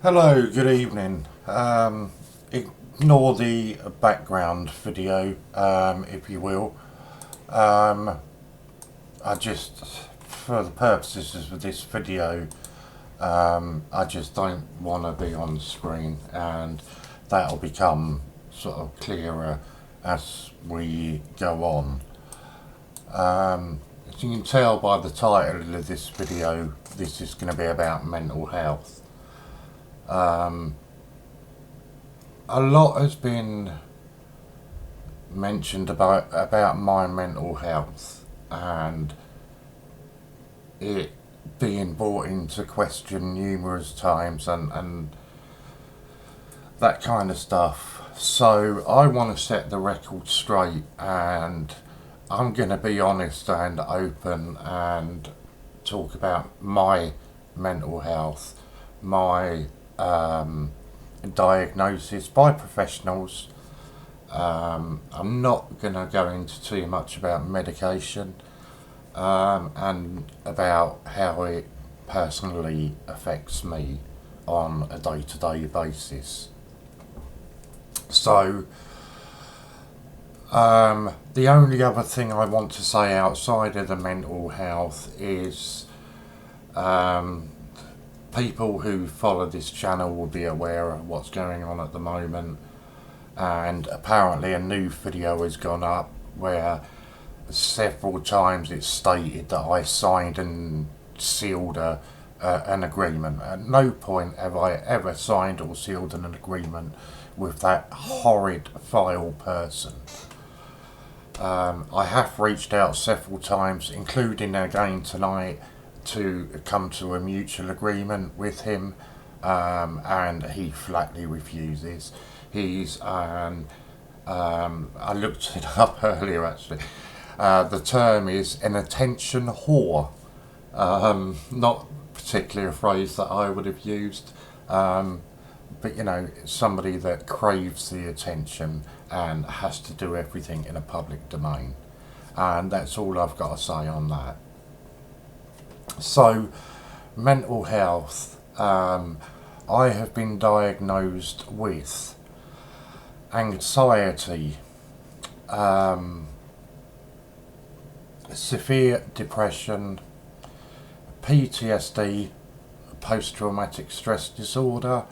Hello, good evening. Ignore the background video, if you will. Um, I just, for the purposes of this video, I just don't want to be on screen, and that'll become sort of clearer as we go on. As you can tell by the title of this video, this is going to be about mental health. A lot has been mentioned about my mental health and it being brought into question numerous times and that kind of stuff. So I want to set the record straight, and I'm going to be honest and open and talk about my mental health, my diagnosis by professionals. I'm not going to go into too much about medication and about how it personally affects me on a day-to-day basis. So, the only other thing I want to say outside of the mental health is people who follow this channel will be aware of what's going on at the moment, and apparently a new video has gone up where several times it's stated that I signed and sealed an agreement. At no point have I ever signed or sealed an agreement with that horrid vile person. I have reached out several times, including again tonight, to come to a mutual agreement with him, and he flatly refuses. I looked it up earlier actually. The term is an attention whore. Not particularly a phrase that I would have used, but you know, somebody that craves the attention and has to do everything in a public domain. And that's all I've got to say on that. So, mental health. I have been diagnosed with anxiety, severe depression, PTSD, post-traumatic stress disorder,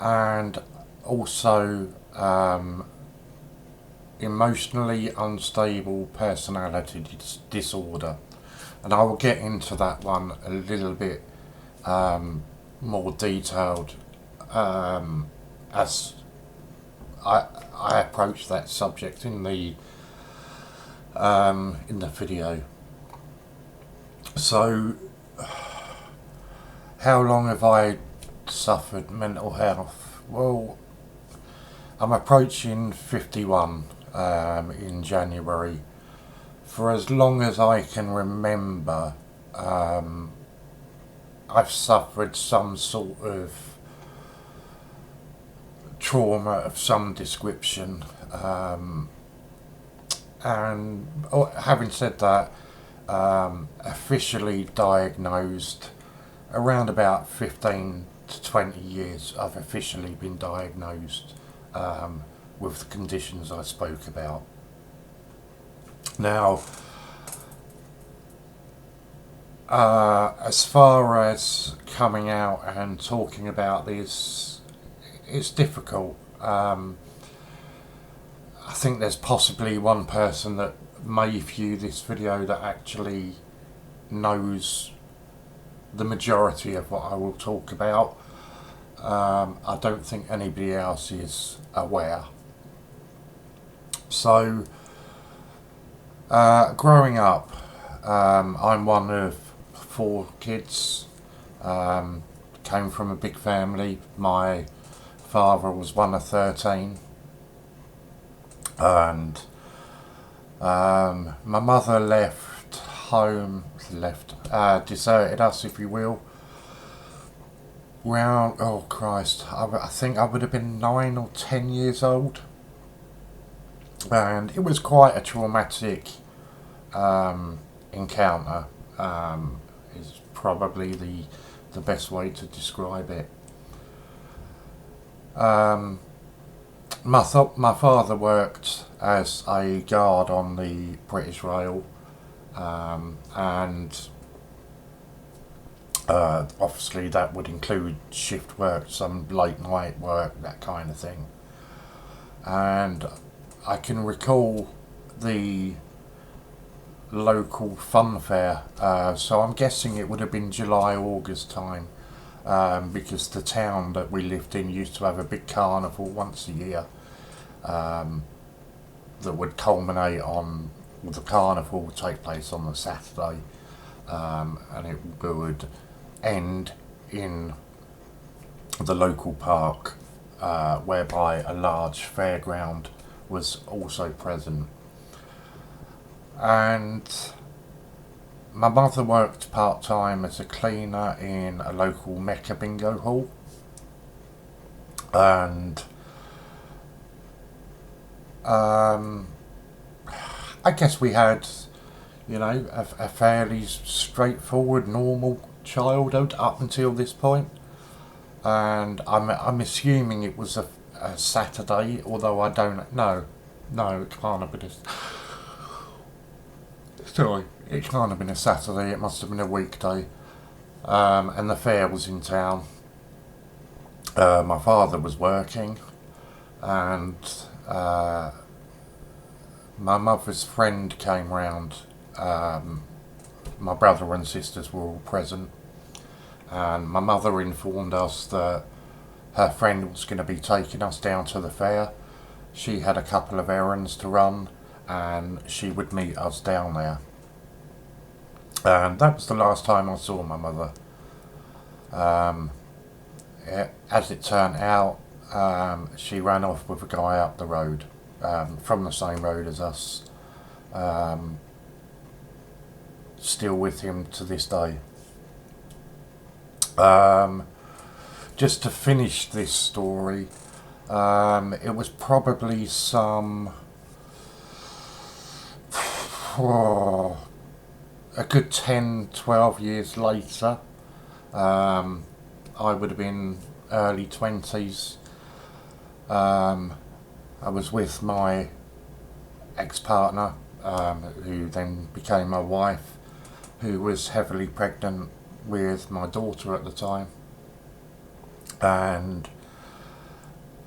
and also emotionally unstable personality disorder. And I will get into that one a little bit more detailed as I approach that subject in the video. So, how long have I suffered mental health? Well, I'm approaching 51 in January. For as long as I can remember, I've suffered some sort of trauma of some description. And having said that, officially diagnosed around about 15 to 20 years, I've officially been diagnosed with the conditions I spoke about. Now, as far as coming out and talking about this, it's difficult. I think there's possibly one person that may view this video that actually knows the majority of what I will talk about. I don't think anybody else is aware. So, growing up, I'm one of 4 kids. Came from a big family. My father was one of 13, and my mother left home, deserted us, if you will. Round, oh Christ, I think I would have been 9 or 10 years old, and it was quite a traumatic encounter. Is probably the best way to describe it. Um, my father worked as a guard on the British Rail, and obviously that would include shift work, some late night work, that kind of thing. And I can recall the local fun fair, so I'm guessing it would have been July, August time, because the town that we lived in used to have a big carnival once a year, that would culminate on, the carnival would take place on the Saturday, and it would end in the local park, whereby a large fairground was also present. And my mother worked part-time as a cleaner in a local Mecca bingo hall, and I guess we had, a fairly straightforward, normal childhood up until this point. And I'm assuming it was a Saturday, although I don't know. No, it can't have been sorry, it can't have been a Saturday. It must have been a weekday. And the fair was in town. My father was working, and my mother's friend came round. My brother and sisters were all present, and my mother informed us that her friend was going to be taking us down to the fair. She had a couple of errands to run, and she would meet us down there. And that was the last time I saw my mother. As it turned out, she ran off with a guy up the road, from the same road as us, still with him to this day. Just to finish this story, it was probably a good 10, 12 years later. I would have been early 20s. I was with my ex-partner, who then became my wife, who was heavily pregnant with my daughter at the time. And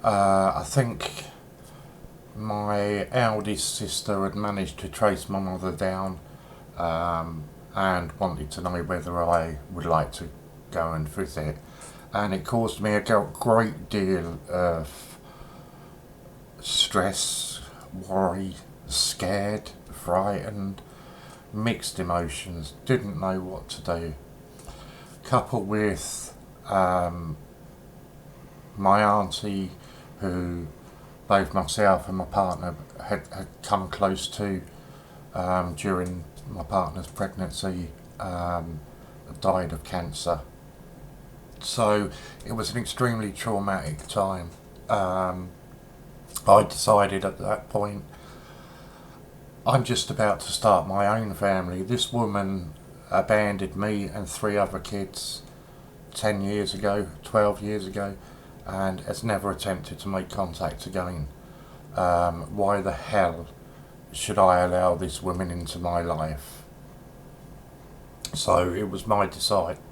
I think my eldest sister had managed to trace my mother down, and wanted to know whether I would like to go and visit. And it caused me a great deal of stress, worry, scared, frightened, mixed emotions, didn't know what to do. Coupled with my auntie, who both myself and my partner had come close to during my partner's pregnancy, died of cancer. So it was an extremely traumatic time. I decided at that point, I'm just about to start my own family. This woman abandoned me and 3 other kids 10 years ago, 12 years ago, and has never attempted to make contact again. Why the hell should I allow this woman into my life? So it was my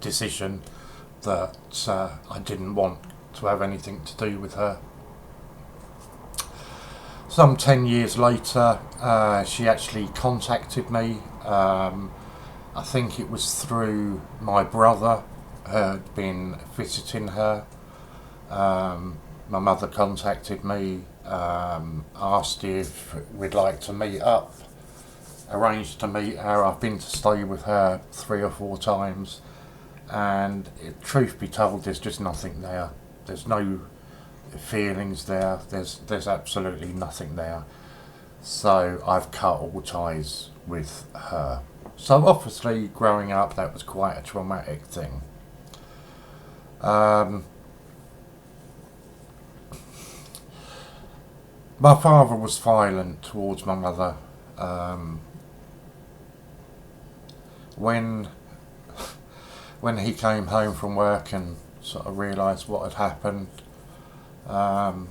decision that I didn't want to have anything to do with her. Some 10 years later, she actually contacted me. I think it was through my brother who had been visiting her. My mother contacted me, asked if we'd like to meet up, arranged to meet her. I've been to stay with her 3 or 4 times, and truth be told, there's just nothing there. There's no feelings there. There's absolutely nothing there. So I've cut all ties with her. So obviously, growing up, that was quite a traumatic thing. My father was violent towards my mother. When he came home from work and sort of realised what had happened, Um,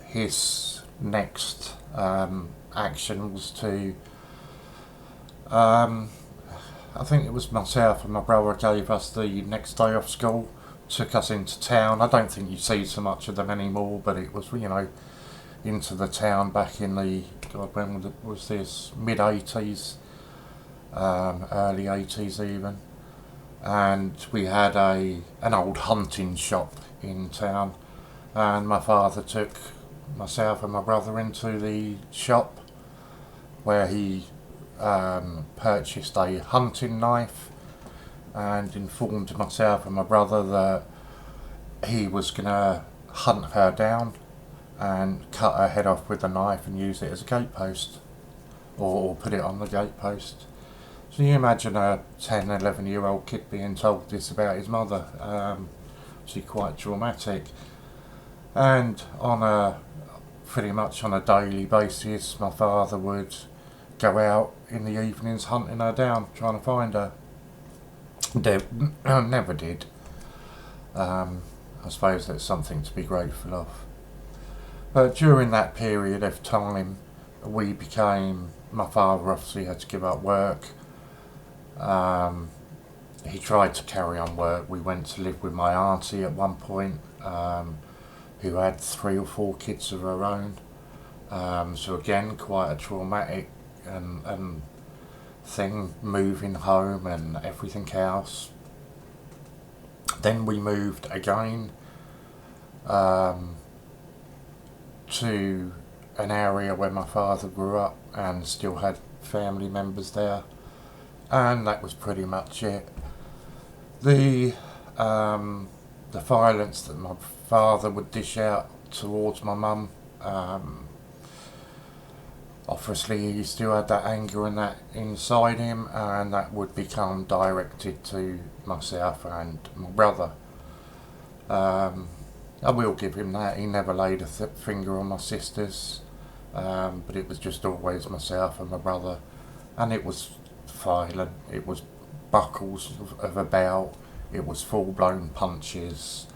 his next action was to, I think it was myself and my brother gave us the next day off school, took us into town. I don't think you see so much of them anymore, but it was, into the town back in the, God, when was this? Mid-80s, early 80s even. And we had an old hunting shop in town, and my father took myself and my brother into the shop where he purchased a hunting knife and informed myself and my brother that he was going to hunt her down and cut her head off with the knife and use it as a gatepost, or put it on the gatepost. So you imagine a 10, 11-year-old kid being told this about his mother. She's quite traumatic. And pretty much on a daily basis, my father would go out in the evenings hunting her down, trying to find her. Never did. I suppose that's something to be grateful of. But during that period of time, my father obviously had to give up work. He tried to carry on work. We went to live with my auntie at one point, who had 3 or 4 kids of her own. So again, quite a traumatic and thing, moving home and everything else. Then we moved again to an area where my father grew up and still had family members there, and that was pretty much it. The violence that my father would dish out towards my mum, obviously he still had that anger and that inside him, and that would become directed to myself and my brother. I will give him that, he never laid a finger on my sisters, but it was just always myself and my brother, and it was violent. It was buckles of a belt, it was full-blown punches,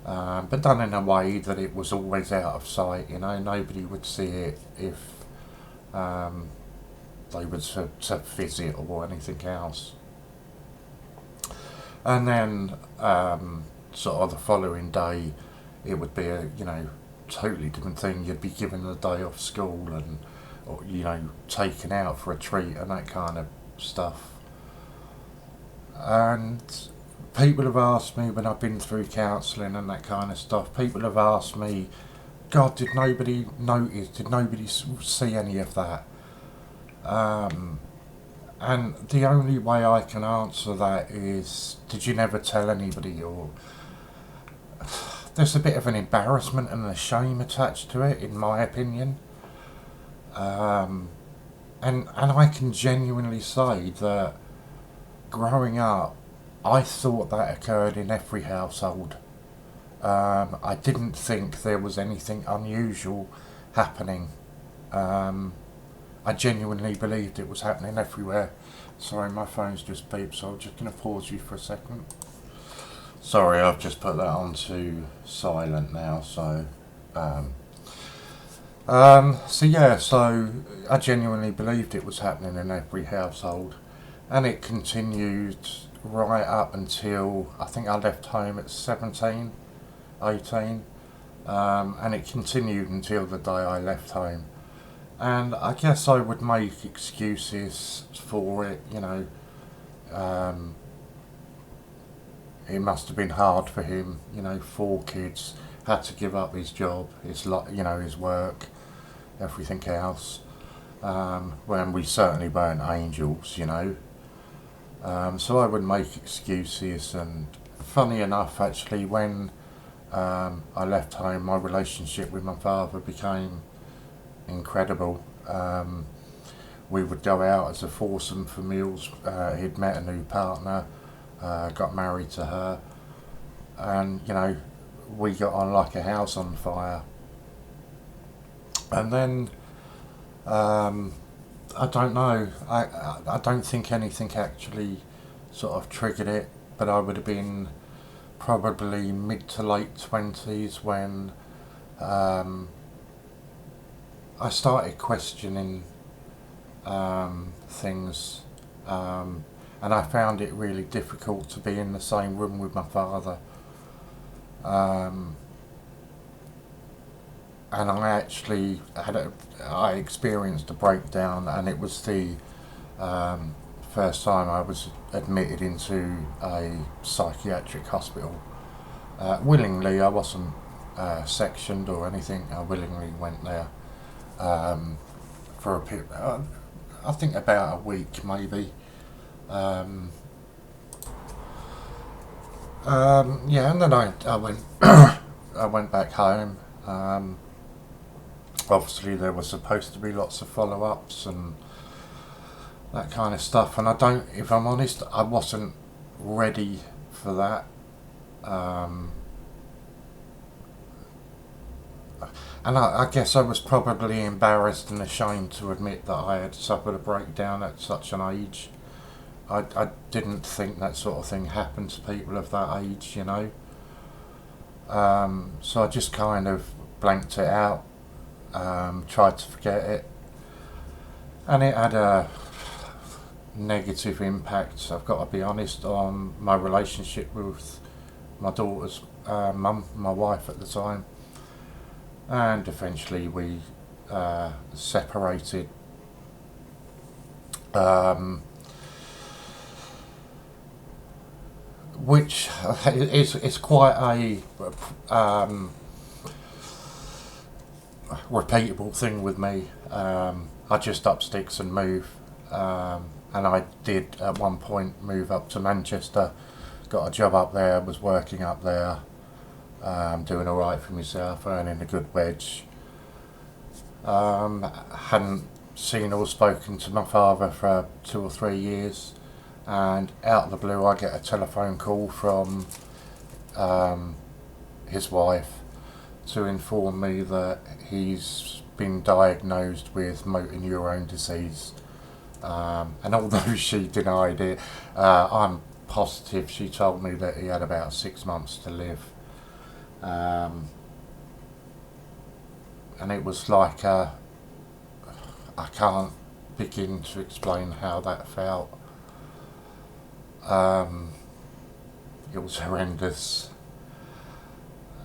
but done in a way that it was always out of sight. Nobody would see it if they were to visit or anything else. And then sort of the following day, it would be a totally different thing. You'd be given the day off school and or taken out for a treat and that kind of stuff. And people have asked me when I've been through counselling and that kind of stuff, people have asked me, God, did nobody notice, did nobody see any of that? And the only way I can answer that is, did you never tell anybody? Or there's a bit of an embarrassment and a shame attached to it, in my opinion. And I can genuinely say that growing up, I thought that occurred in every household. I didn't think there was anything unusual happening. I genuinely believed it was happening everywhere. Sorry, my phone's just beeped, so I'm just going to pause you for a second. Sorry, I've just put that onto silent now, so so I genuinely believed it was happening in every household, and it continued right up until I think I left home at 17, 18, and it continued until the day I left home. And I guess I would make excuses for it, it must have been hard for him, 4 kids, had to give up his job, his work, everything else, when we certainly weren't angels, so I would make excuses. And funny enough, actually, when I left home, my relationship with my father became incredible. We would go out as a foursome for meals. He'd met a new partner, got married to her, and we got on like a house on fire. And then I don't know, I don't think anything actually sort of triggered it, but I would have been probably mid to late 20s when I started questioning things, and I found it really difficult to be in the same room with my father. And I actually I experienced a breakdown, and it was the first time I was admitted into a psychiatric hospital. Willingly, I wasn't sectioned or anything. I willingly went there for a period, I think about a week maybe. Yeah, and then I went I went back home. Obviously, there was supposed to be lots of follow-ups and that kind of stuff, and if I'm honest, I wasn't ready for that. And I guess I was probably embarrassed and ashamed to admit that I had suffered a breakdown at such an age. I didn't think that sort of thing happened to people of that age, you know. So I just kind of blanked it out, tried to forget it, and it had a negative impact, I've got to be honest, on my relationship with my daughter's mum, my wife at the time, and eventually we separated. Which is quite a repeatable thing with me. I just up sticks and move, and I did at one point move up to Manchester, got a job up there, was working up there, doing alright for myself, earning a good wedge. Hadn't seen or spoken to my father for 2 or 3 years, and out of the blue I get a telephone call from his wife to inform me that he's been diagnosed with motor neurone disease. And although she denied it, I'm positive she told me that he had about 6 months to live. And it was like I can't begin to explain how that felt. It was horrendous,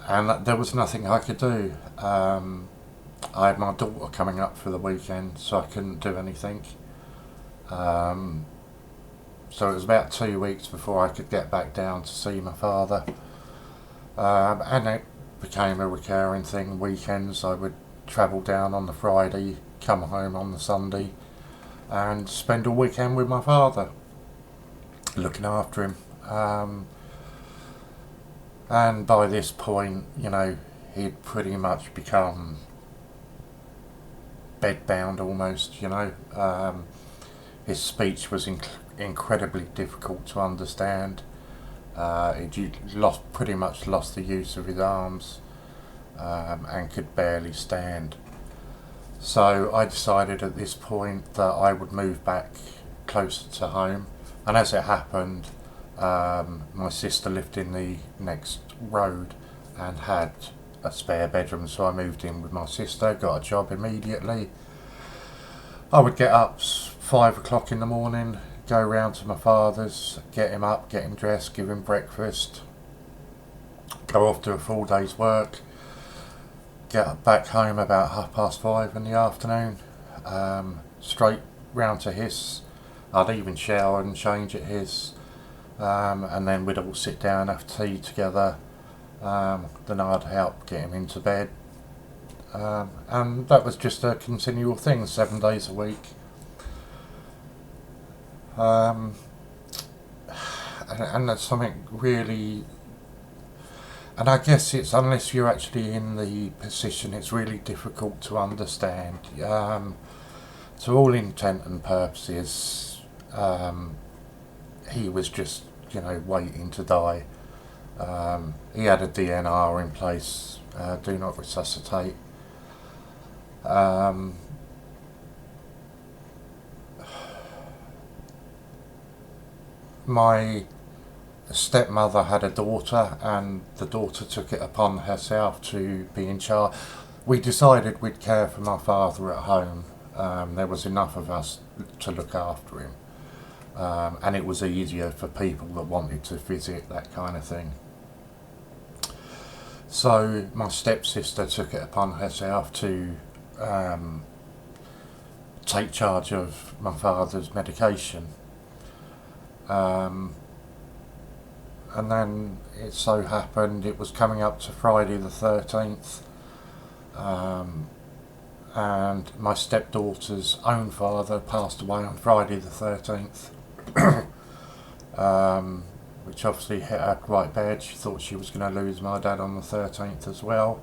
and there was nothing I could do. I had my daughter coming up for the weekend, so I couldn't do anything. So it was about 2 weeks before I could get back down to see my father, and it became a recurring thing. Weekends I would travel down on the Friday, come home on the Sunday, and spend a weekend with my father, looking after him. And by this point, you know, he'd pretty much become bedbound almost, you know. His speech was incredibly difficult to understand. He pretty much lost the use of his arms, and could barely stand. So I decided at this point that I would move back closer to home, and as it happened, my sister lived in the next road and had a spare bedroom, so I moved in with my sister, got a job immediately. I would get up 5 o'clock in the morning, go round to my father's, get him up, get him dressed, give him breakfast, go off to a full day's work, get back home about 5:30 in the afternoon, straight round to his. I'd even shower and change at his, and then we'd all sit down, have tea together. Then I'd help get him into bed, and that was just a continual thing, 7 days a week. And that's something really, and I guess it's, unless you're actually in the position, it's really difficult to understand. To all intent and purposes, he was just, you know, waiting to die. He had a DNR in place, do not resuscitate. My stepmother had a daughter, and the daughter took it upon herself to be in charge. We decided we'd care for my father at home. There was enough of us to look after him, and it was easier for people that wanted to visit, that kind of thing. So my stepsister took it upon herself to take charge of my father's medication. And then it so happened it was coming up to Friday the 13th, and my stepdaughter's own father passed away on Friday the 13th, which obviously hit her quite bad. She thought she was going to lose my dad on the 13th as well.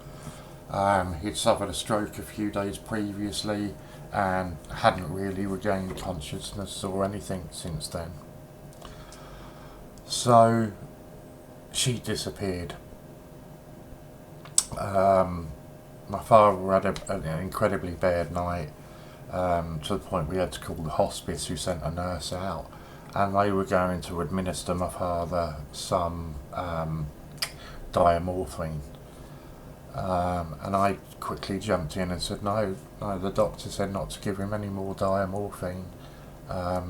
He'd suffered a stroke a few days previously and hadn't really regained consciousness or anything since then. So she disappeared. My father had an incredibly bad night, to the point we had to call the hospice, who sent a nurse out, and they were going to administer my father some diamorphine. And I quickly jumped in and said, no, the doctor said not to give him any more diamorphine,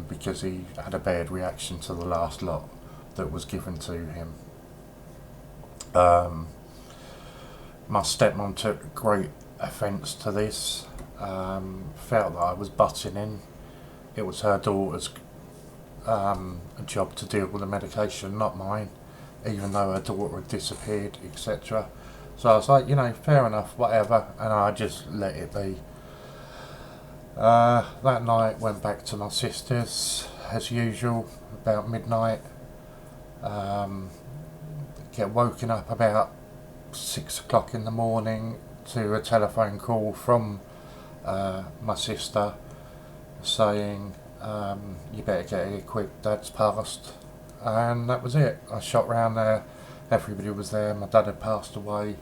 because he had a bad reaction to the last lot that was given to him. My stepmom took great offence to this, felt that I was butting in. It was her daughter's job to deal with the medication, not mine, even though her daughter had disappeared, etc. So I was like, fair enough, whatever, and I just let it be. That night went back to my sister's as usual about midnight. Get woken up about 6 o'clock in the morning to a telephone call from my sister saying, you better get here quick, Dad's passed. And that was it. I shot round there, everybody was there, my dad had passed away.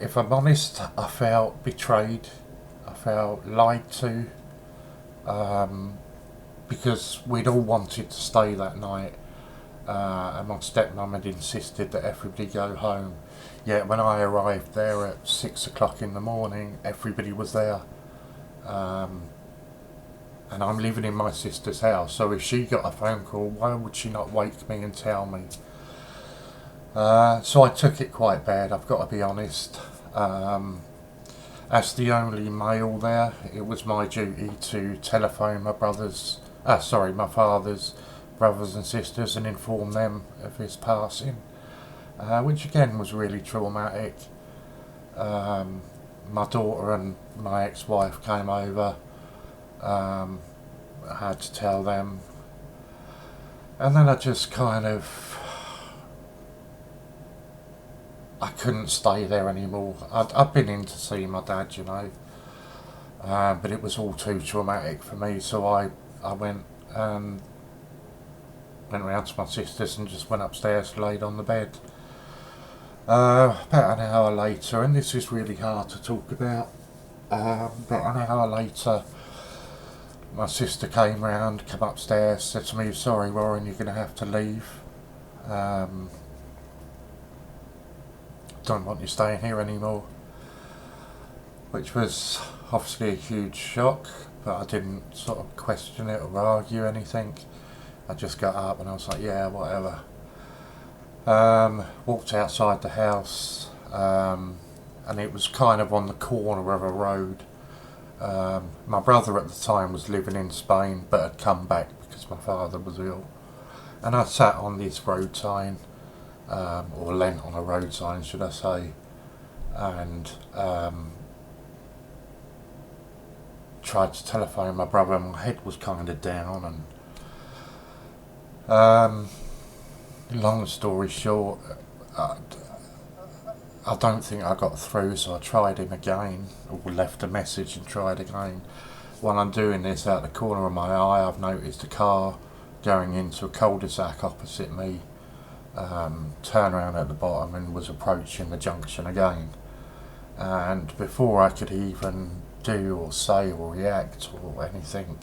If I'm honest, I felt betrayed, I felt lied to, because we'd all wanted to stay that night, and my stepmom had insisted that everybody go home. Yet when I arrived there at 6 o'clock in the morning, everybody was there. And I'm living in my sister's house, so if she got a phone call, why would she not wake me and tell me? So I took it quite bad, I've got to be honest. As the only male there, it was my duty to telephone my father's brothers and sisters and inform them of his passing, which again was really traumatic. My daughter and my ex-wife came over. I had to tell them, and then I just I couldn't stay there anymore. I'd been in to see my dad, but it was all too traumatic for me, so I went round to my sister's and just went upstairs, laid on the bed. About an hour later, and this is really hard to talk about, about an hour later, my sister came upstairs, said to me, sorry Warren, you're going to have to leave. Don't want you staying here anymore. Which was obviously a huge shock, but I didn't sort of question it or argue anything. I just got up and I was like, yeah, whatever. Walked outside the house, and it was kind of on the corner of a road. My brother at the time was living in Spain but had come back because my father was ill. And I sat on this road sign, or leant on a road sign should I say, and tried to telephone my brother. My head was kind of down, and long story short, I don't think I got through, so I tried him again, or left a message and tried again. While I'm doing this, out the corner of my eye, I've noticed a car going into a cul-de-sac opposite me, turn around at the bottom and was approaching the junction again. And before I could even do or say or react or anything,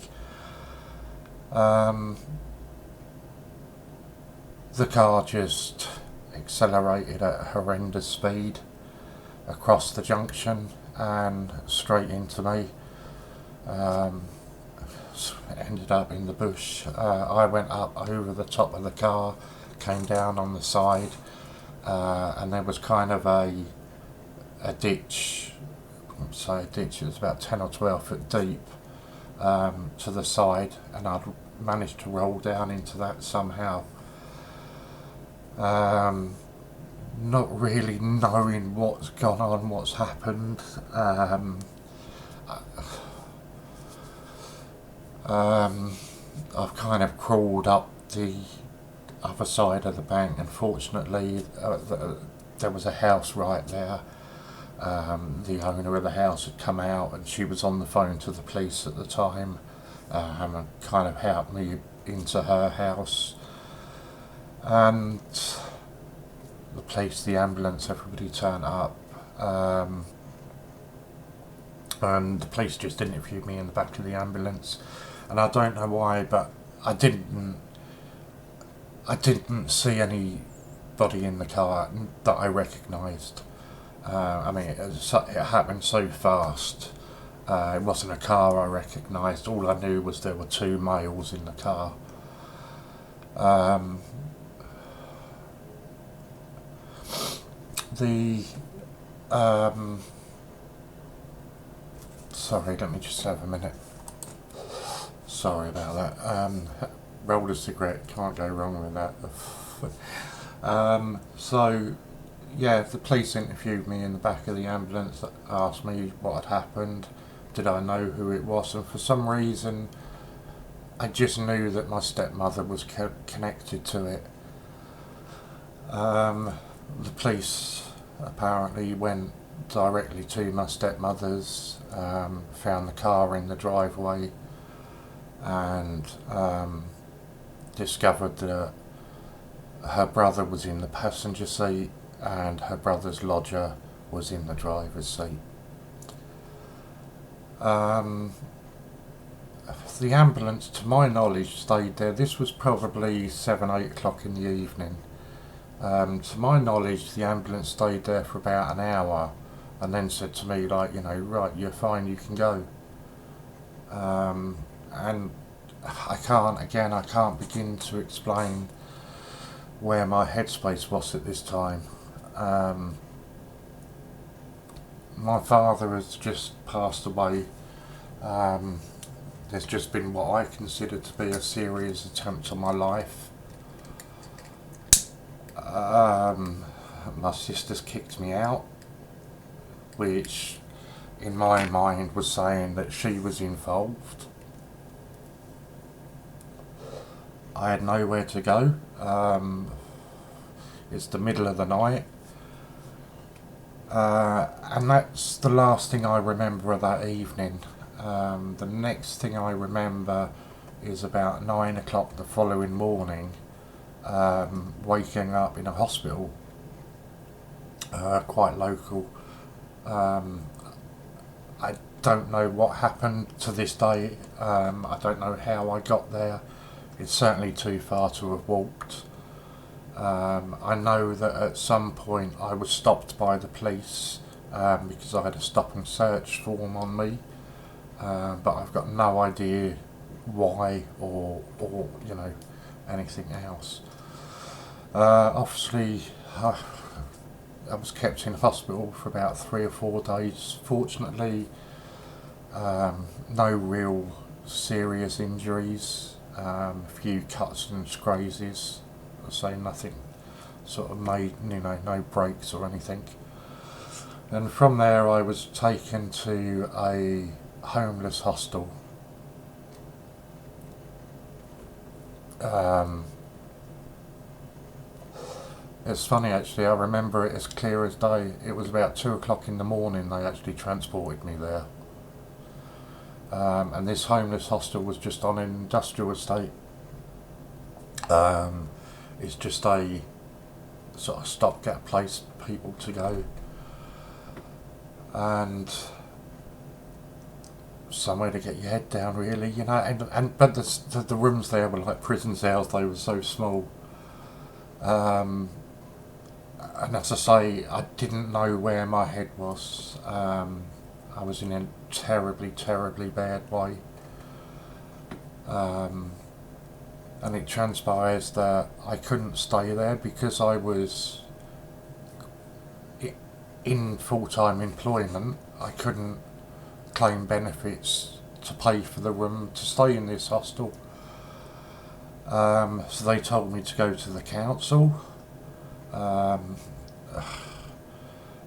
the car just accelerated at a horrendous speed across the junction and straight into me. Ended up in the bush. I went up over the top of the car, came down on the side, and there was kind of a ditch. So a ditch, it was about 10 or 12 foot deep to the side, and I'd managed to roll down into that somehow. Not really knowing what's gone on, what's happened. I've kind of crawled up the other side of the bank, and fortunately there was a house right there. The owner of the house had come out, and she was on the phone to the police at the time, and kind of helped me into her house. And the police, the ambulance, everybody turned up, and the police just interviewed me in the back of the ambulance. And I don't know why, but I didn't see anybody in the car that I recognised. I mean, it happened so fast. It wasn't a car I recognised. All I knew was there were two males in the car. Sorry, let me just have a minute. Sorry about that. Rolled a cigarette, can't go wrong with that. So, yeah, the police interviewed me in the back of the ambulance, asked me what had happened, did I know who it was, and for some reason I just knew that my stepmother was connected to it. The police apparently went directly to my stepmother's, found the car in the driveway, and discovered that her brother was in the passenger seat and her brother's lodger was in the driver's seat. The ambulance, to my knowledge, stayed there. This was probably 7-8 o'clock in the evening. To my knowledge, the ambulance stayed there for about an hour and then said to me, like, you know, right, you're fine, you can go. And I can't begin to explain where my headspace was at this time. My father has just passed away. There's just been what I consider to be a serious attempt on my life. My sister's kicked me out, which in my mind was saying that she was involved. I had nowhere to go. It's the middle of the night. And that's the last thing I remember of that evening. The next thing I remember is about 9 o'clock the following morning, waking up in a hospital, quite local. I don't know what happened to this day. I don't know how I got there. It's certainly too far to have walked. I know that at some point I was stopped by the police because I had a stop and search form on me, but I've got no idea why or you know, anything else. Obviously, I was kept in hospital for about 3 or 4 days. Fortunately, no real serious injuries. A few cuts and grazes. I say nothing sort of made, you know, no breaks or anything. And from there I was taken to a homeless hostel. It's funny actually, I remember it as clear as day. It was about 2 o'clock in the morning they actually transported me there. And this homeless hostel was just on an industrial estate. It's just a sort of stopgap place for people to go, and somewhere to get your head down, really, you know. But the rooms there were like prison cells. They were so small. Um, and as I say, I didn't know where my head was. I was in a terribly, terribly bad way. Um, and it transpires that I couldn't stay there because I was in full-time employment. I couldn't claim benefits to pay for the room to stay in this hostel. So they told me to go to the council. Um,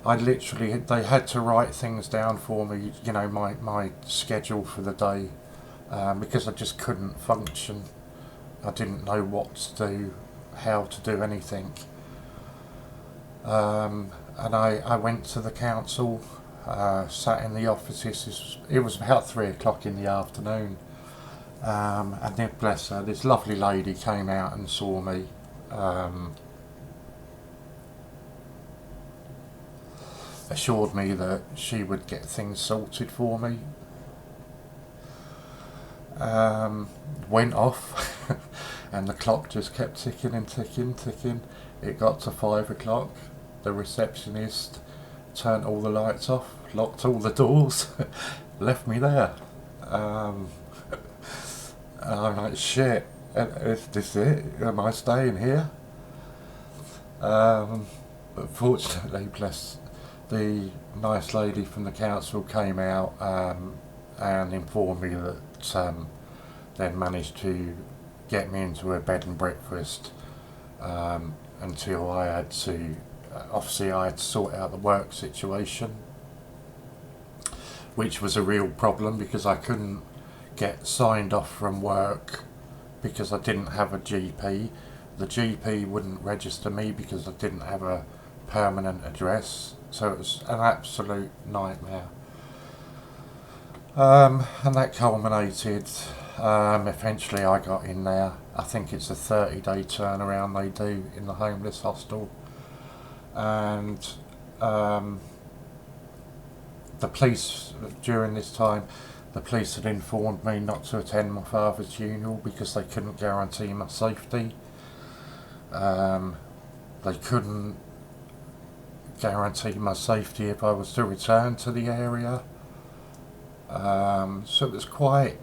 they had to write things down for me, my schedule for the day, because I just couldn't function. I didn't know what to do, how to do anything. And I went to the council, sat in the offices. It was about 3 o'clock in the afternoon. And then, bless her, this lovely lady came out and saw me. Assured me that she would get things sorted for me. Went off, and the clock just kept ticking and ticking, ticking. It got to 5 o'clock. The receptionist turned all the lights off, locked all the doors, left me there. And I'm like, shit, is this it? Am I staying here? But fortunately, bless, the nice lady from the council came out and informed me that they'd managed to get me into a bed and breakfast until I had to, obviously I had to sort out the work situation, which was a real problem because I couldn't get signed off from work because I didn't have a GP. The GP wouldn't register me because I didn't have a permanent address, so it was an absolute nightmare. And that culminated, eventually I got in there. I think it's a 30-day turnaround they do in the homeless hostel. And the police, during this time, the police had informed me not to attend my father's funeral because they couldn't guarantee my safety. They couldn't guarantee my safety if I was to return to the area. So it was quite...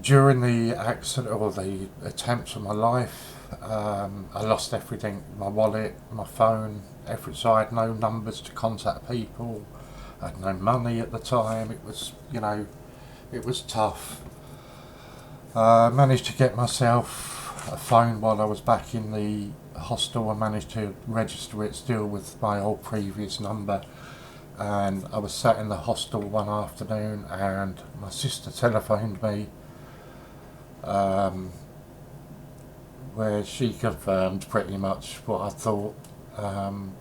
During the accident, or the attempts of my life, I lost everything, my wallet, my phone, everything. So I had no numbers to contact people. I had no money at the time. It was, it was tough. I managed to get myself a phone while I was back in the hostel. I managed to register it still with my old previous number. And I was sat in the hostel one afternoon and my sister telephoned me, where she confirmed pretty much what I thought.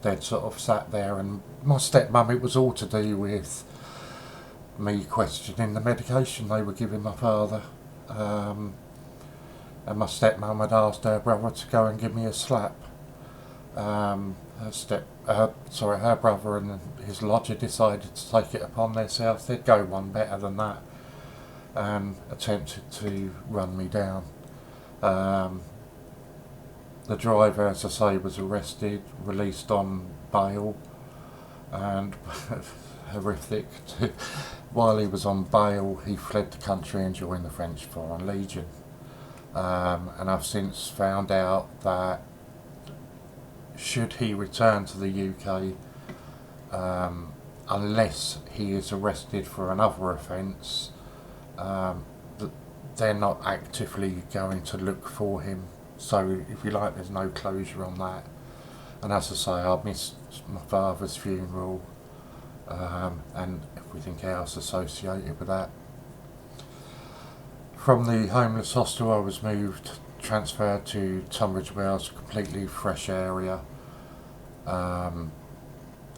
They'd sort of sat there, and my stepmum, it was all to do with me questioning the medication they were giving my father. And my stepmum had asked her brother to go and give me a slap. Her brother and his lodger decided to take it upon themselves. They'd go one better than that, and attempted to run me down. The driver, as I say, was arrested, released on bail, and horrific. While he was on bail, he fled the country and joined the French Foreign Legion. And I've since found out that should he return to the UK, unless he is arrested for another offence, they're not actively going to look for him. So, if you like, there's no closure on that. And as I say, I missed my father's funeral, and everything else associated with that. From the homeless hostel, I was transferred to Tunbridge Wells, a completely fresh area.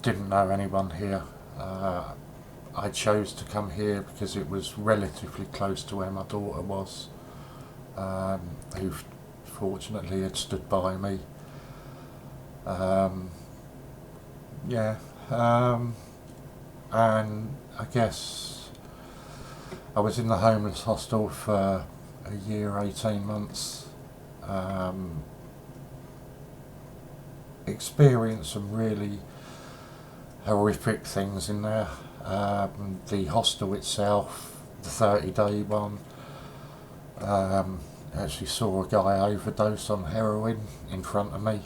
Didn't know anyone here. I chose to come here because it was relatively close to where my daughter was, who fortunately had stood by me. And I guess I was in the homeless hostel for a year, 18 months. experienced some really horrific things in there. The hostel itself, the 30-day one, actually saw a guy overdose on heroin in front of me.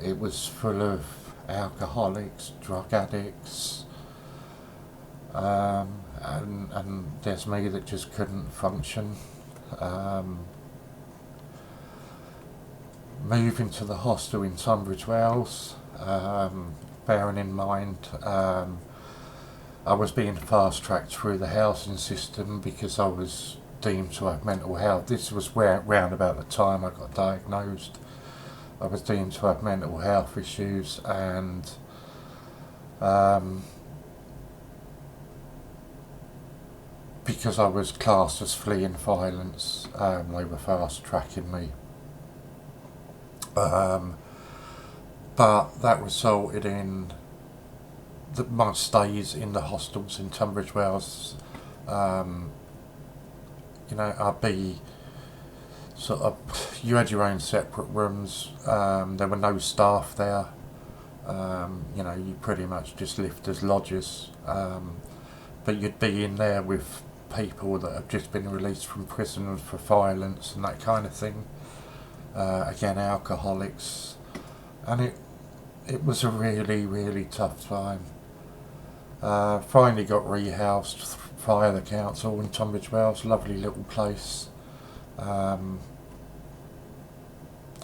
It was full of alcoholics, drug addicts, and there's me that just couldn't function. Moving to the hostel in Tunbridge Wells, bearing in mind I was being fast tracked through the housing system because I was deemed to have mental health. This was round about the time I got diagnosed. I was deemed to have mental health issues, and because I was classed as fleeing violence, they were fast tracking me. But that resulted in my stays in the hostels in Tunbridge Wells. I'd be sort of, you had your own separate rooms. There were no staff there. You pretty much just lived as lodgers. But you'd be in there with people that have just been released from prison for violence and that kind of thing. Again, alcoholics, and it was a really, really tough time. Finally got rehoused via the council in Tunbridge Wells, lovely little place, and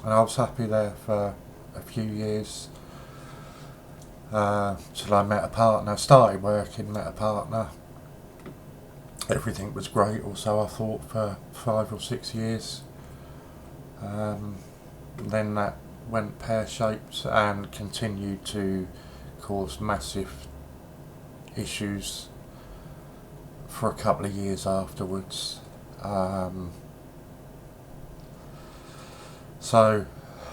I was happy there for a few years till I met a partner. Started working, met a partner. Everything was great. Also, I thought for 5 or 6 years. Then that went pear-shaped and continued to cause massive issues for a couple of years afterwards. So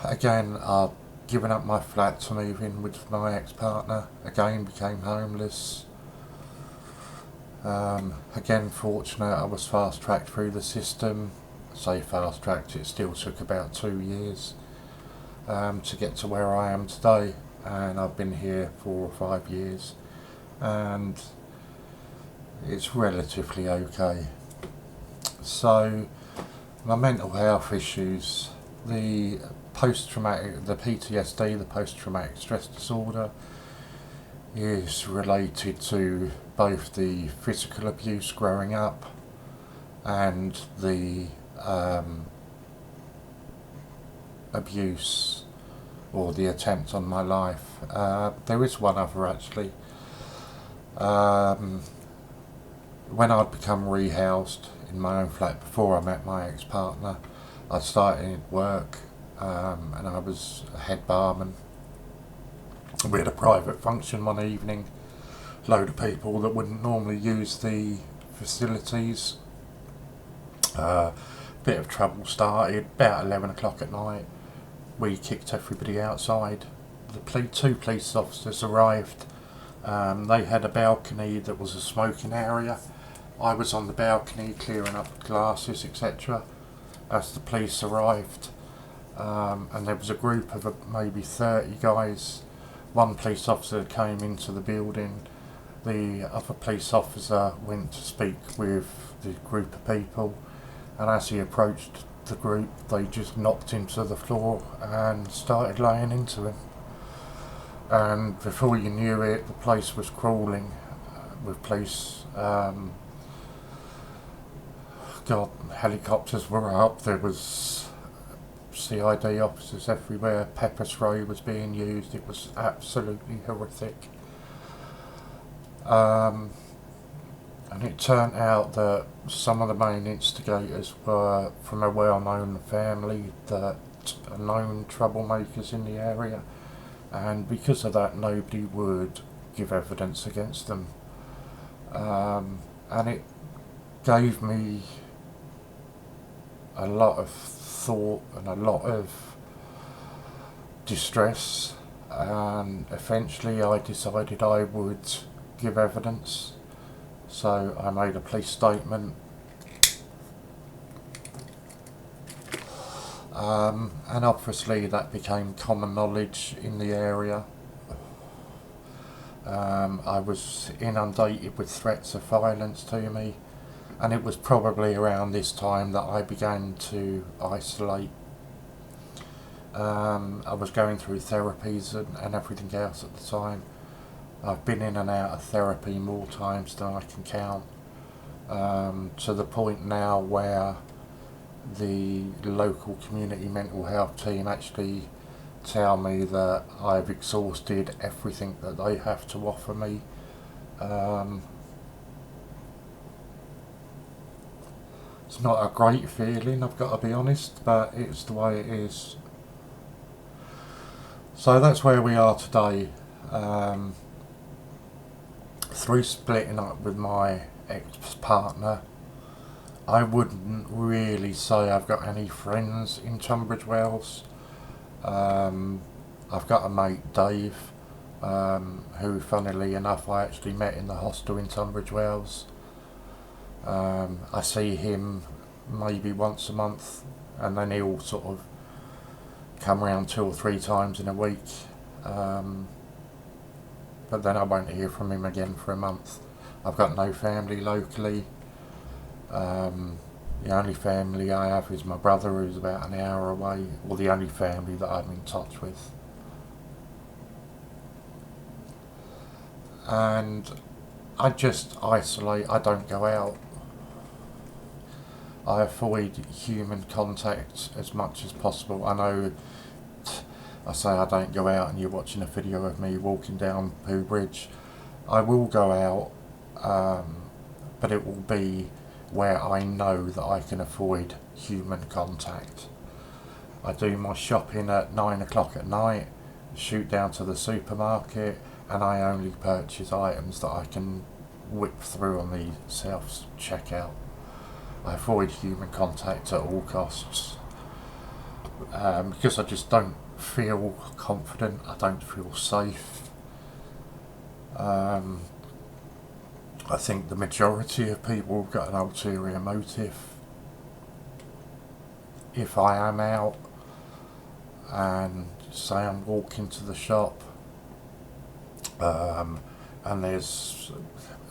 again, I'd given up my flat to move in with my ex-partner. Again, became homeless. Again, fortunate, I was fast-tracked through the system. Say fast-tracked, it still took about 2 years to get to where I am today, and I've been here 4 or 5 years, and it's relatively okay. So my mental health issues, the PTSD, the post-traumatic stress disorder, is related to both the physical abuse growing up and the abuse or the attempt on my life. There is one other actually. When I'd become rehoused in my own flat before I met my ex-partner, I started work and I was a head barman. We had a private function one evening, load of people that wouldn't normally use the facilities. Bit of trouble started about 11 o'clock at night. We kicked everybody outside. Two police officers arrived. They had a balcony that was a smoking area. I was on the balcony clearing up glasses, etc. as the police arrived. And there was a group of maybe 30 guys. One police officer came into the building. The other police officer went to speak with the group of people, and as he approached the group, they just knocked him to the floor and started laying into him. And before you knew it, the place was crawling with police. Helicopters were up, there was CID officers everywhere, pepper spray was being used. It was absolutely horrific. And it turned out that some of the main instigators were from a well-known family that are known troublemakers in the area, and because of that nobody would give evidence against them. And it gave me a lot of thought and a lot of distress, and eventually I decided I would give evidence. So I made a police statement. And obviously that became common knowledge in the area. I was inundated with threats of violence to me, and it was probably around this time that I began to isolate. I was going through therapies and everything else at the time. I've been in and out of therapy more times than I can count, to the point now where the local community mental health team actually tell me that I've exhausted everything that they have to offer me. It's not a great feeling, I've got to be honest, but it's the way it is. So that's where we are today. Through splitting up with my ex-partner, I wouldn't really say I've got any friends in Tunbridge Wells. I've got a mate, Dave, who funnily enough I actually met in the hostel in Tunbridge Wells. I see him maybe once a month, and then he'll sort of come around 2 or 3 times in a week. But then I won't hear from him again for a month. I've got no family locally. The only family I have is my brother, who's about an hour away, or the only family that I'm in touch with. And I just isolate, I don't go out. I avoid human contact as much as possible. I know I say I don't go out and you're watching a video of me walking down Pooh Bridge. I will go out, but it will be where I know that I can avoid human contact. I do my shopping at 9 o'clock at night, shoot down to the supermarket, and I only purchase items that I can whip through on the self-checkout. I avoid human contact at all costs, because I just don't feel confident, I don't feel safe. I think the majority of people have got an ulterior motive. If I am out and say I'm walking to the shop, and there's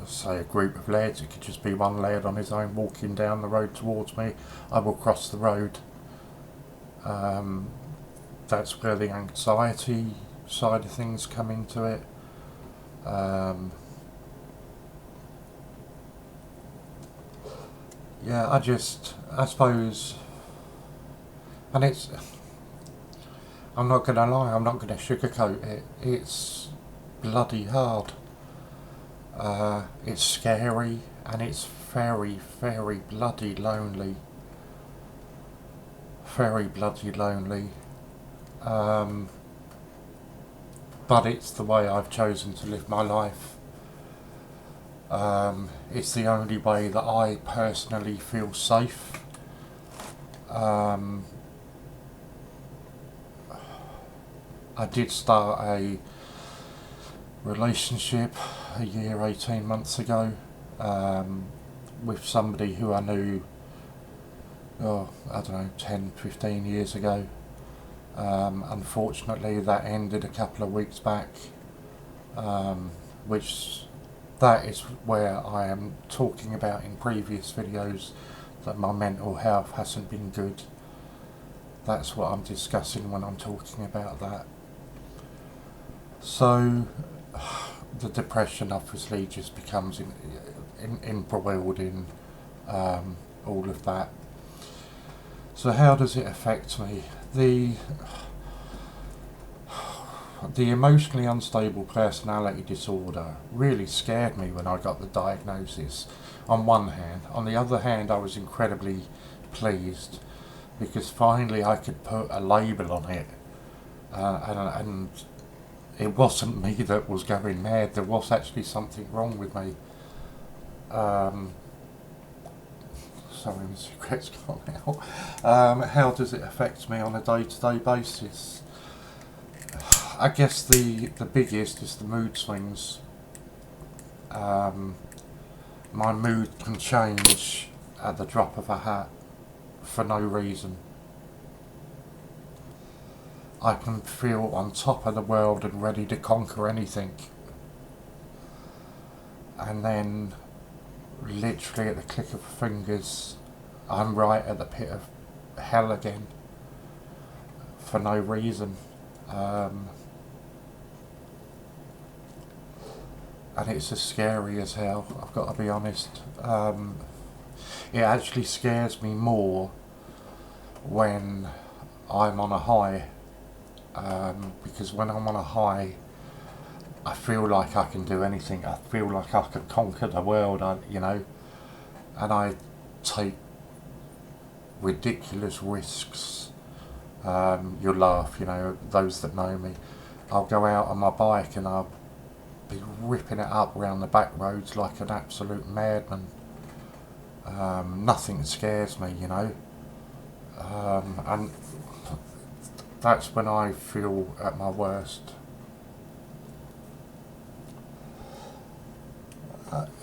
say a group of lads, it could just be one lad on his own walking down the road towards me, I will cross the road. That's where the anxiety side of things come into it. Yeah, I suppose, and I'm not going to lie, I'm not going to sugarcoat it, it's bloody hard. It's scary, and it's very, very bloody lonely. Very bloody lonely. But it's the way I've chosen to live my life. It's the only way that I personally feel safe. I did start a relationship a year, 18 months ago, with somebody who I knew, I don't know, 10, 15 years ago. Unfortunately that ended a couple of weeks back, which that is where I am talking about in previous videos that my mental health hasn't been good. That's what I'm discussing when I'm talking about that. So the depression obviously just becomes embroiled in all of that. So how does it affect me? The emotionally unstable personality disorder really scared me when I got the diagnosis, on one hand. On the other hand, I was incredibly pleased because finally I could put a label on it, and it wasn't me that was going mad, there was actually something wrong with me. Sorry, the cigarette's gone out. How does it affect me on a day-to-day basis? I guess the biggest is the mood swings. My mood can change at the drop of a hat for no reason. I can feel on top of the world and ready to conquer anything. And then, literally at the click of fingers, I'm right at the pit of hell again. For no reason. And it's as scary as hell, I've got to be honest. It actually scares me more when I'm on a high. Because when I'm on a high, I feel like I can do anything. I feel like I can conquer the world, and I take ridiculous risks. You'll laugh, those that know me. I'll go out on my bike and I'll be ripping it up around the back roads like an absolute madman. Nothing scares me, and that's when I feel at my worst.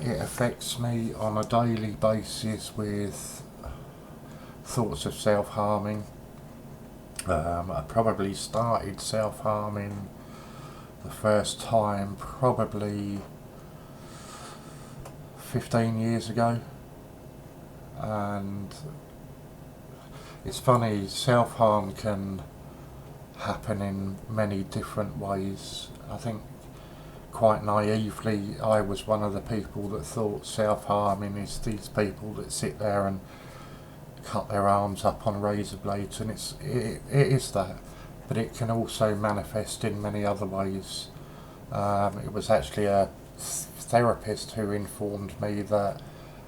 It affects me on a daily basis with thoughts of self-harming. I probably started self-harming the first time probably 15 years ago. And it's funny, self-harm can happen in many different ways. I think quite naively I was one of the people that thought self-harming is these people that sit there and cut their arms up on razor blades, and it is that, but it can also manifest in many other ways. It was actually a therapist who informed me that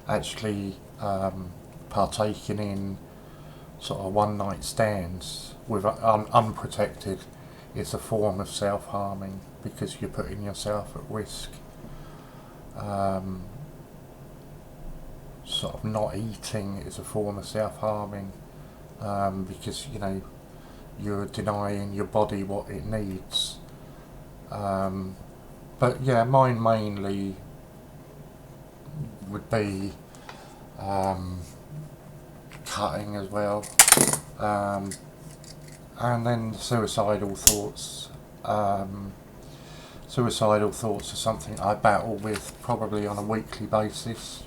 actually partaking in sort of one night stands with unprotected is a form of self-harming, because you're putting yourself at risk. Sort of not eating is a form of self-harming, because you're denying your body what it needs. But yeah, mine mainly would be cutting as well, and then suicidal thoughts. Suicidal thoughts are something I battle with probably on a weekly basis.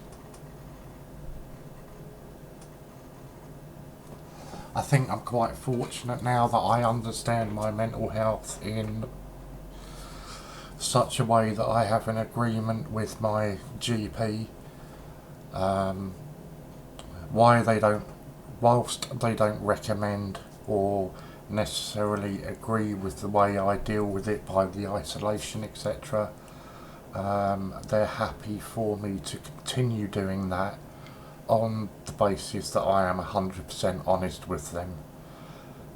I think I'm quite fortunate now that I understand my mental health in such a way that I have an agreement with my GP. Whilst they don't recommend or necessarily agree with the way I deal with it by the isolation, etc., they're happy for me to continue doing that on the basis that I am 100% honest with them.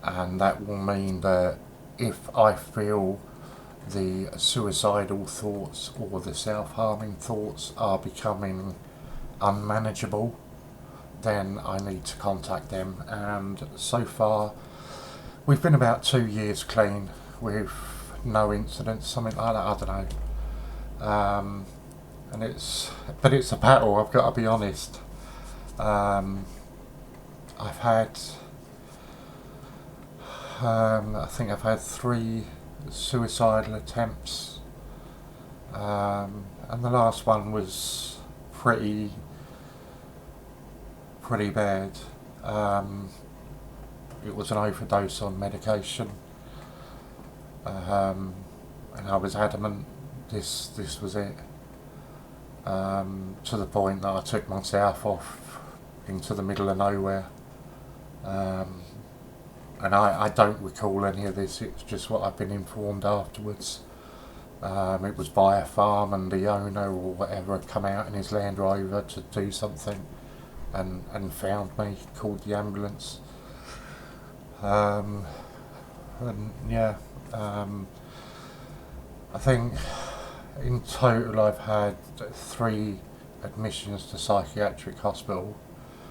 And that will mean that if I feel the suicidal thoughts or the self-harming thoughts are becoming unmanageable, then I need to contact them. And so far we've been about 2 years clean with no incidents, something like that, I don't know. But it's a battle, I've got to be honest. I've had I think I've had 3 suicidal attempts, and the last one was pretty bad. It was an overdose on medication, and I was adamant this was it, to the point that I took myself off into the middle of nowhere. And I don't recall any of this, it's just what I've been informed afterwards. It was by a farm, and the owner or whatever had come out in his Land Rover to do something and found me, called the ambulance. And yeah, I think in total I've had 3 admissions to psychiatric hospital,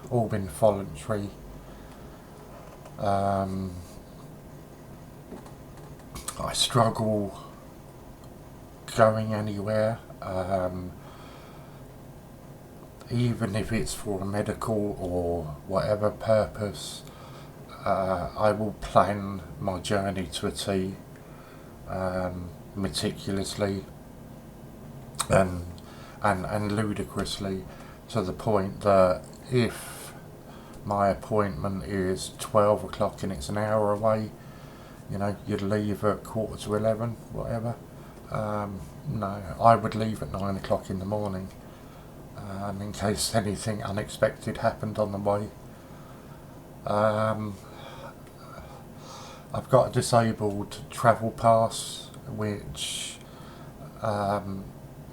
all been voluntary. I struggle going anywhere, even if it's for a medical or whatever purpose. I will plan my journey to a T, meticulously and ludicrously, to the point that if my appointment is 12 o'clock and it's an hour away, you know, you'd leave at 11:15, whatever. No, I would leave at 9 o'clock in the morning, in case anything unexpected happened on the way. I've got a disabled travel pass which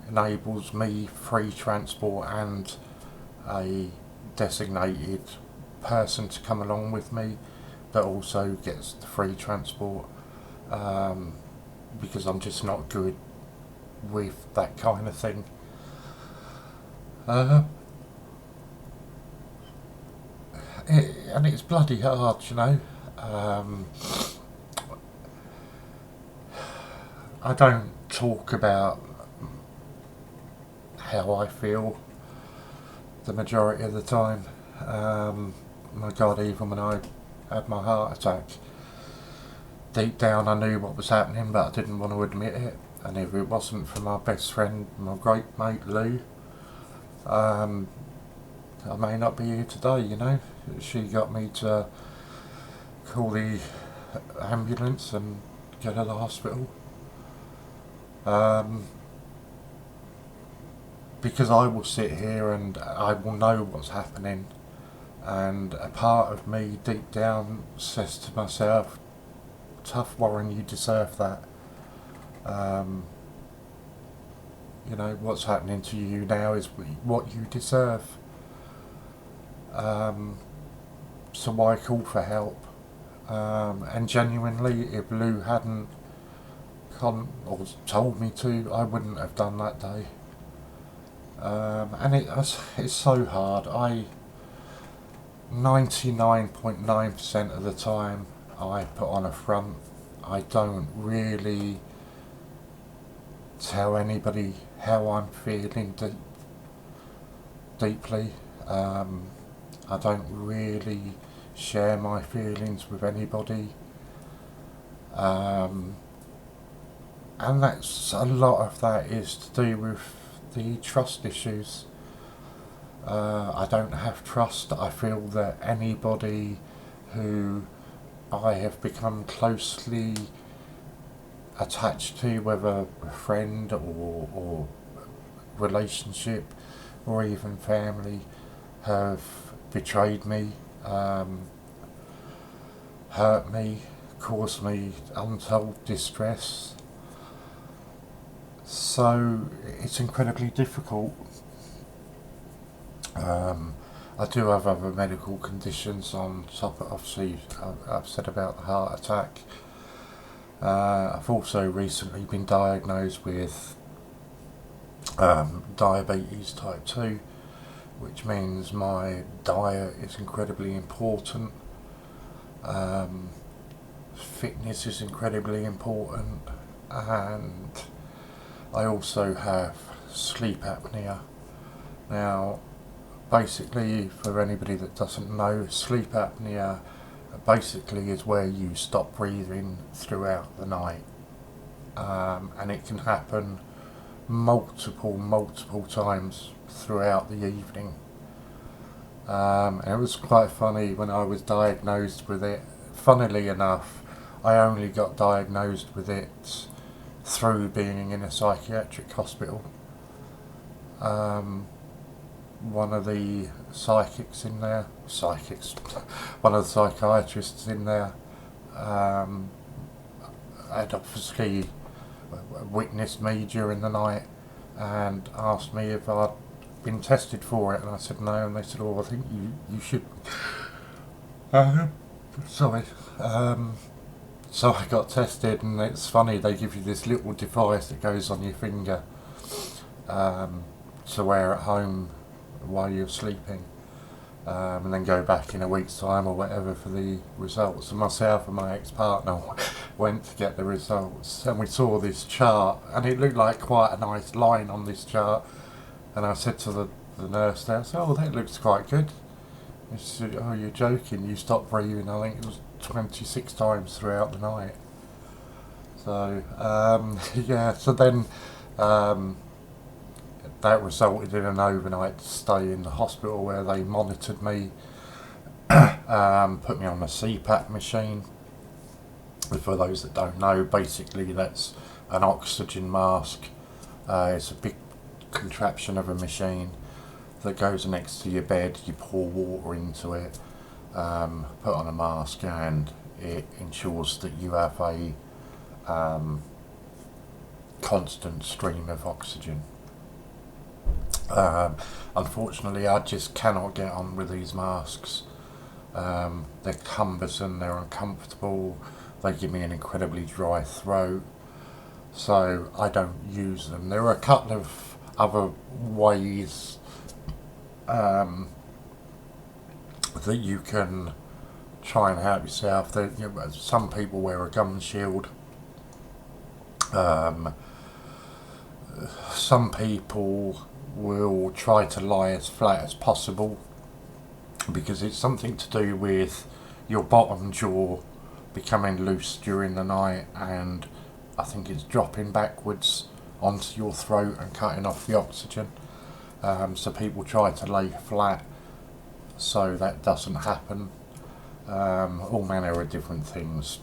enables me free transport and a designated person to come along with me, but also gets the free transport, because I'm just not good with that kind of thing. And it's bloody hard, you know. I don't talk about how I feel the majority of the time. My God, even when I had my heart attack, deep down I knew what was happening, but I didn't want to admit it. And if it wasn't for my best friend, my great mate Lou, I may not be here today, you know. She got me to call the ambulance and get to the hospital. Because I will sit here and I will know what's happening, and a part of me deep down says to myself, tough Warren, you deserve that. You know, what's happening to you now is what you deserve. So why call for help? And genuinely, if Lou hadn't come or told me to, I wouldn't have done that day. And it's so hard. 99.9% of the time I put on a front. I don't really tell anybody how I'm feeling deeply. I don't really share my feelings with anybody. And that's a lot of that is to do with the trust issues. I don't have trust. I feel that anybody who I have become closely attached to, whether a friend or relationship or even family, have betrayed me, hurt me, caused me untold distress. So it's incredibly difficult. I do have other medical conditions on top of, obviously, I've said about the heart attack. I've also recently been diagnosed with diabetes type 2, which means my diet is incredibly important. Fitness is incredibly important, and I also have sleep apnea. Now, basically, for anybody that doesn't know, sleep apnea basically is where you stop breathing throughout the night, and it can happen multiple times throughout the evening. And it was quite funny when I was diagnosed with it. Funnily enough, I only got diagnosed with it through being in a psychiatric hospital. One of the one of the psychiatrists in there had obviously witnessed me during the night and asked me if I'd been tested for it, and I said no, and they said, oh, I think you should. Sorry. So I got tested, and it's funny, they give you this little device that goes on your finger to wear at home while you're sleeping, and then go back in a week's time or whatever for the results. And myself and my ex-partner went to get the results, and we saw this chart, and it looked like quite a nice line on this chart, and I said to the nurse there, I said, oh, that looks quite good. He said, "Oh, you're joking, you stopped breathing," I think it was 26 times throughout the night. So, yeah, so then um, that resulted in an overnight stay in the hospital where they monitored me, put me on a CPAP machine. For those that don't know, basically that's an oxygen mask. It's a big contraption of a machine that goes next to your bed. You pour water into it, put on a mask, and it ensures that you have a constant stream of oxygen. Unfortunately, I just cannot get on with these masks. They're cumbersome, they're uncomfortable, they give me an incredibly dry throat, so I don't use them. There are a couple of other ways that you can try and help yourself. Some people wear a gum shield. Some people will try to lie as flat as possible because it's something to do with your bottom jaw becoming loose during the night, and I think it's dropping backwards onto your throat and cutting off the oxygen. So people try to lay flat so that doesn't happen. All manner of different things.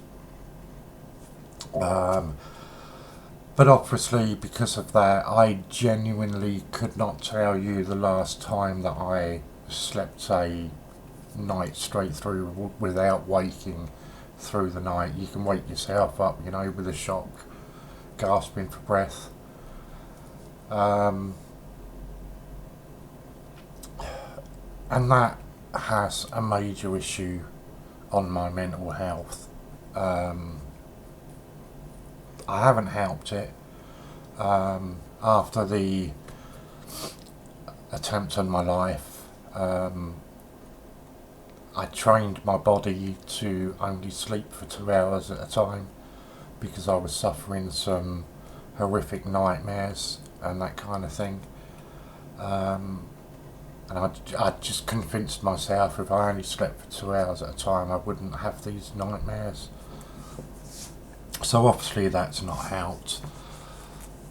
But obviously, because of that, I genuinely could not tell you the last time that I slept a night straight through without waking through the night. You can wake yourself up, with a shock, gasping for breath. And that has a major issue on my mental health. I haven't helped it. After the attempts on my life, I trained my body to only sleep for 2 hours at a time because I was suffering some horrific nightmares and that kind of thing. And I just convinced myself if I only slept for 2 hours at a time, I wouldn't have these nightmares. So obviously that's not helped.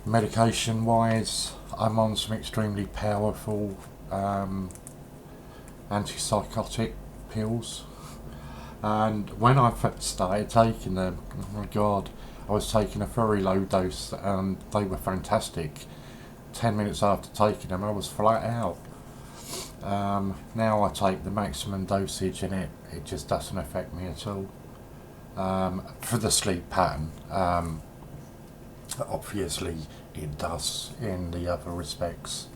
Medication wise, I'm on some extremely powerful antipsychotic pills, and when I first started taking them, oh my god, I was taking a very low dose and they were fantastic. 10 minutes after taking them I was flat out. Now I take the maximum dosage and it just doesn't affect me at all. For the sleep pattern, obviously it does in the other respects.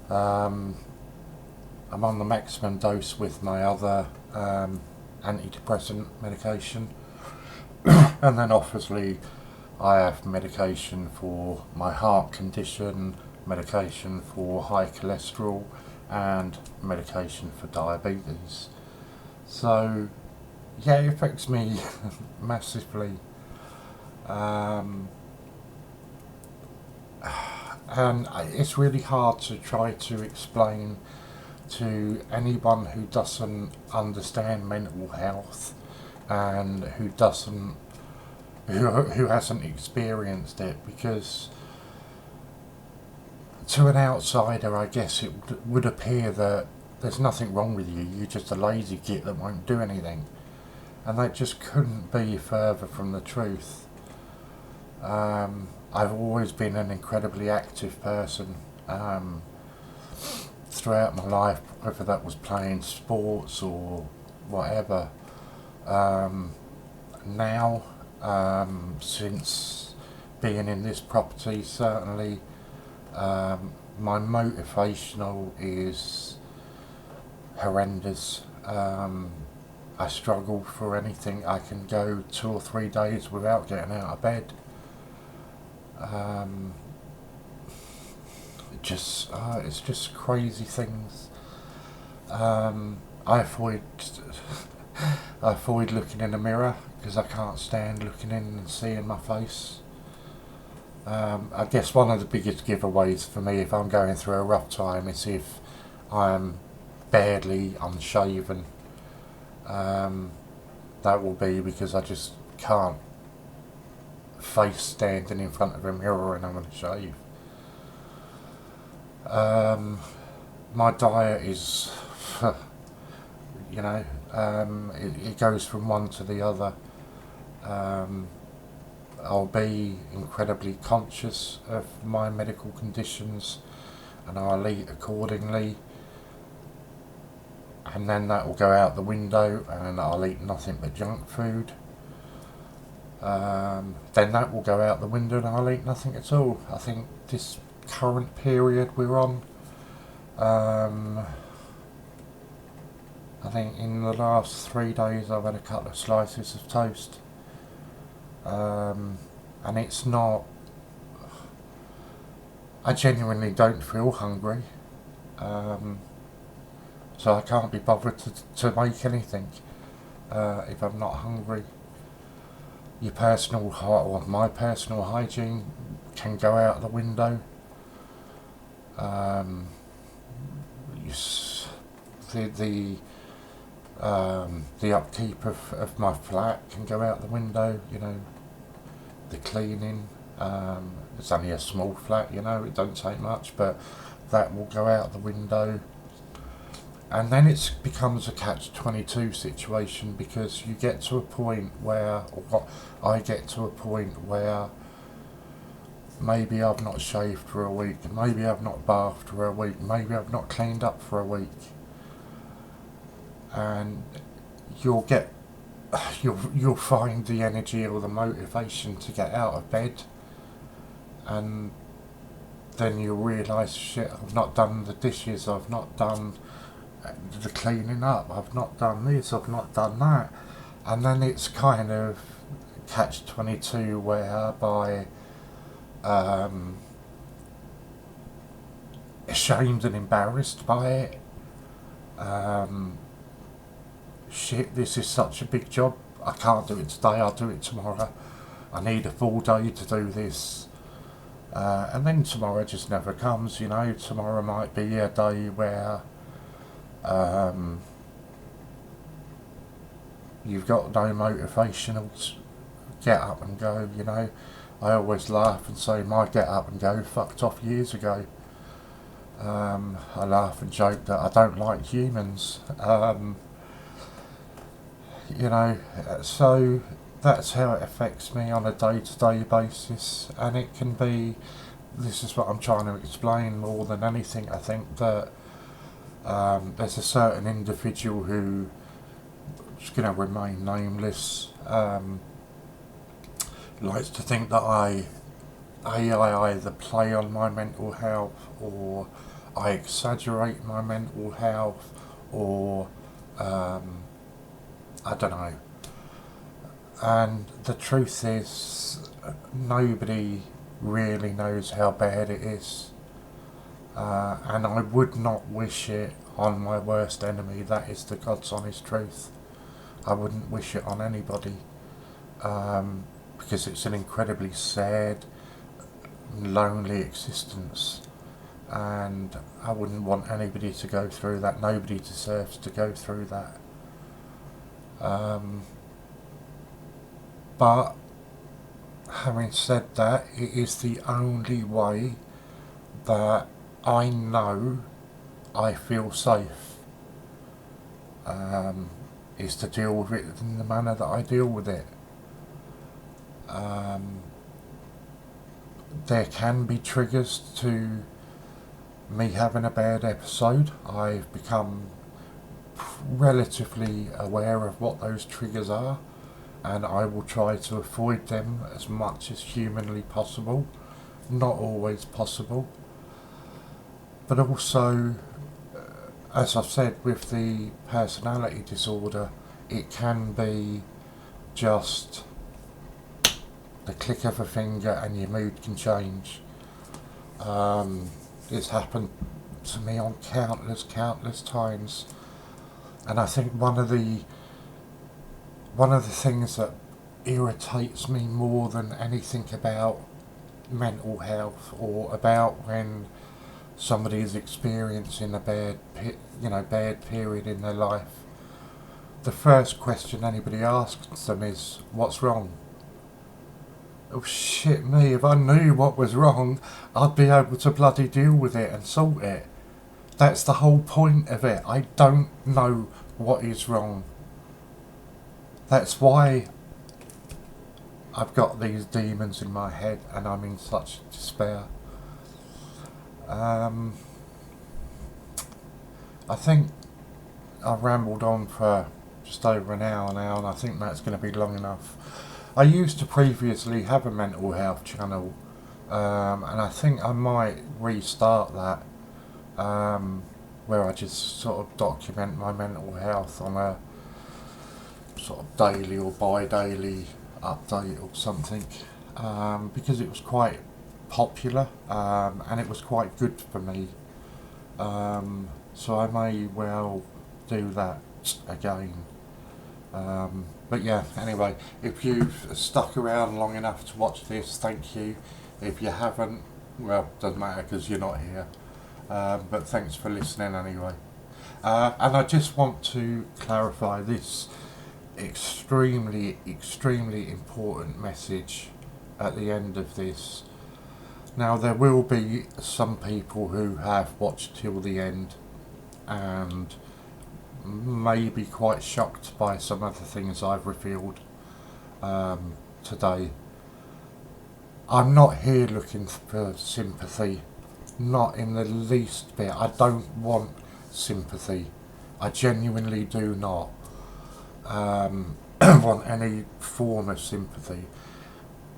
I'm on the maximum dose with my other antidepressant medication, and then obviously I have medication for my heart condition, medication for high cholesterol, and medication for diabetes. So yeah, it affects me massively. And it's really hard to try to explain to anyone who doesn't understand mental health and who hasn't experienced it, because to an outsider I guess it would appear that there's nothing wrong with you, you're just a lazy git that won't do anything, and that just couldn't be further from the truth. I've always been an incredibly active person throughout my life, whether that was playing sports or whatever. Now, since being in this property, certainly my motivational is horrendous. I struggle for anything. I can go 2 or 3 days without getting out of bed. It's just crazy things. I avoid looking in the mirror because I can't stand looking in and seeing my face. I guess one of the biggest giveaways for me if I'm going through a rough time is if I'm barely unshaven. That will be because I just can't face standing in front of a mirror and I'm going to shave. My diet is, it goes from one to the other. I'll be incredibly conscious of my medical conditions and I'll eat accordingly, and then that will go out the window and I'll eat nothing but junk food. Then that will go out the window and I'll eat nothing at all. I think this current period we're on, I think in the last 3 days I've had a couple of slices of toast. And it's not, I genuinely don't feel hungry, so I can't be bothered to make anything if I'm not hungry. My personal hygiene can go out the window. The upkeep of my flat can go out the window, the cleaning. It's only a small flat, it don't take much, but that will go out the window. And then it becomes a catch-22 situation, because you get to a point where, I get to a point where maybe I've not shaved for a week, maybe I've not bathed for a week, maybe I've not cleaned up for a week. And you'll find the energy or the motivation to get out of bed, and then you'll realise, shit, I've not done the dishes, I've not done the cleaning up, I've not done this, I've not done that. And then it's kind of catch-22 whereby ashamed and embarrassed by it. Shit, this is such a big job, I can't do it today, I'll do it tomorrow. I need a full day to do this. And then tomorrow just never comes, Tomorrow might be a day where you've got no motivation to get up and go, I always laugh and say my get up and go fucked off years ago. I laugh and joke that I don't like humans. So that's how it affects me on a day-to-day basis, and it can be, this is what I'm trying to explain more than anything. I think that there's a certain individual who is going to remain nameless, likes to think that I either play on my mental health, or I exaggerate my mental health, or I don't know. And the truth is, nobody really knows how bad it is. And I would not wish it on my worst enemy. That is the God's honest truth. I wouldn't wish it on anybody, because it's an incredibly sad, lonely existence, and I wouldn't want anybody to go through that. Nobody deserves to go through that. But having said that, it is the only way that I know I feel safe, is to deal with it in the manner that I deal with it. There can be triggers to me having a bad episode. I've become relatively aware of what those triggers are, and I will try to avoid them as much as humanly possible. Not always possible, but also, as I've said, with the personality disorder, it can be just the click of a finger and your mood can change. It's happened to me on countless times, and I think one of the things that irritates me more than anything about mental health, or about when somebody is experiencing a bad period in their life, the first question anybody asks them is, what's wrong? Oh shit me, if I knew what was wrong, I'd be able to bloody deal with it and sort it. That's the whole point of it. I don't know what is wrong. That's why I've got these demons in my head and I'm in such despair. I think I've rambled on for just over an hour now, and I think that's going to be long enough. I used to previously have a mental health channel, and I think I might restart that, where I just sort of document my mental health on a sort of daily or bi-daily update or something, because it was quite popular, and it was quite good for me, so I may well do that again. But yeah, anyway, if you've stuck around long enough to watch this, thank you. If you haven't, well, doesn't matter because you're not here, but thanks for listening anyway. And I just want to clarify this extremely important message at the end of this. Now, there will be some people who have watched till the end and may be quite shocked by some of the things I've revealed today. I'm not here looking for sympathy, not in the least bit. I don't want sympathy. I genuinely do not want any form of sympathy.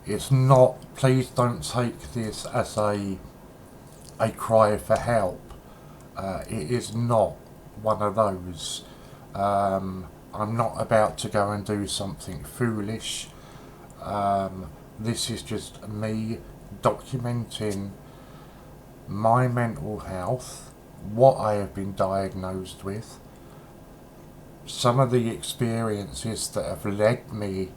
It's not, please don't take this as a cry for help. It is not one of those. I'm not about to go and do something foolish. This is just me documenting my mental health, what I have been diagnosed with, some of the experiences that have led me,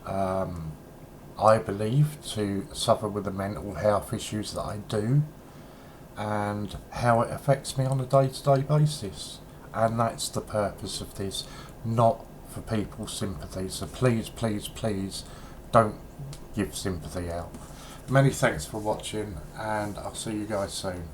I believe, to suffer with the mental health issues that I do, and how it affects me on a day-to-day basis. And that's the purpose of this, not for people's sympathy. So please don't give sympathy out. Many thanks for watching, and I'll see you guys soon.